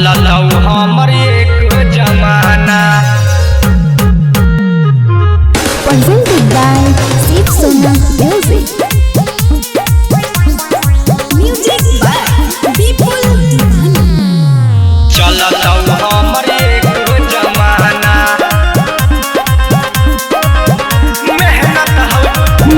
चलतौ हमर एक जमाना। Presented by Steve Sona Music. Music by Vipul Didhani. चलतौ हमर एक जमाना।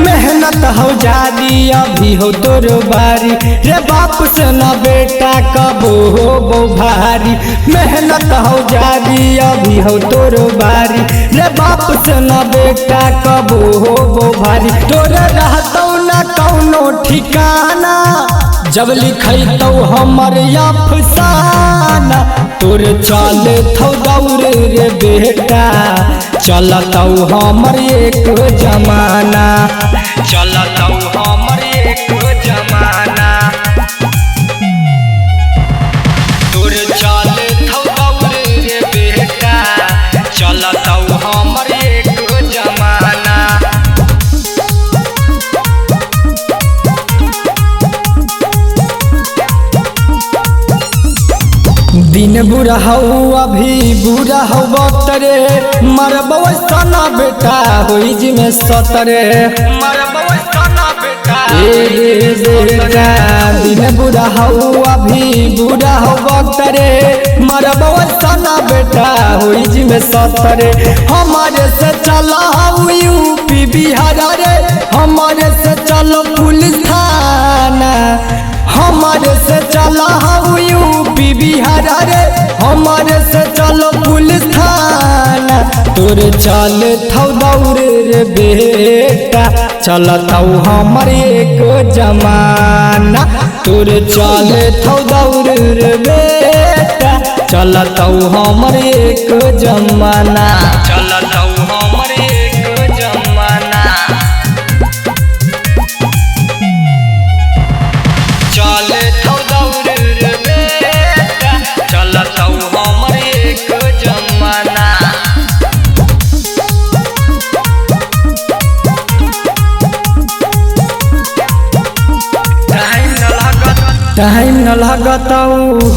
मेहनत हो जादी अभी हो तोर बारी रे बाप से न बेटा कबो हो भारी। मेहनत हो जादी अभी हो तोर बारी रे बाप से न बेटा कबो हो भारी। तोरे रहतौ न कौनो ठिकाना जब लिखैतौ हमर अफसाना। तोर चले थौ दौड़ रे बेटा चलतौ हमर एक जमाना। चलतौ हमर एक जमाना। तोर चले थौ दौड़ रे बेटा चलतौ हमर एक जमाना। दिन बुरा हो अभी बुरा हो बतरे मरबौ सना बेटा होई जिमे सतरे। मरबौ सना बेटा बेटा दिन बुरा हो अभी बुरा हो बतरे मरबौ सना बेटा होई जिमे सतरे। हमारे से चला यूपी बिहार रे हमारे से चलो पुलिस थाना। हमारे से चला यूपी बिहार रे हमारे से चलो पुलिस थाना। तोरे चल थौ दौड़ रे बेटा चलतौ हमर एक जमाना। तोरे चल थौ दौड़ रे बेटा चलतौ हमर एक जमाना। चलतौ हमर एक जमाना। चले थौ दौड़ रे बेटा चलतौ हमर एक जमाना। टाइम न लगतौ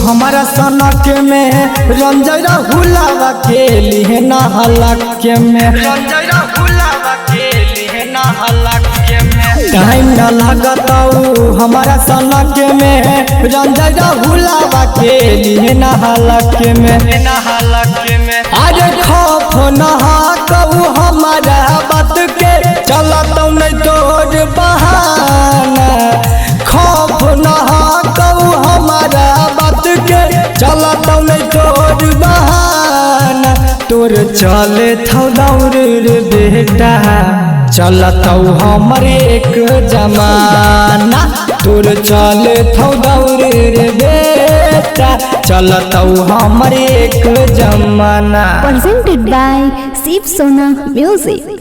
हमारा सनक में रंजरा हुलावा के लिए न हलक में। रंजरा हुलावा के लिए न हलक में। टाइम न लगतौ हमारा सनक में रंजरा हुलावा के लिए न हलक में। न हलक में अरे खौफ न कहू हमारा बात के चलतौ नहीं तोर बहाना। खौफ न कहू हमारा बात के चलतौ नहीं तोर बहाना। तोर चले थौ दौड़ रे बेटा चलतौ हमर एक जमाना। तोर चले थौ दौड़ रे बेटा चलतौ हमर एक जमाना। Presented by Steve Sona Music.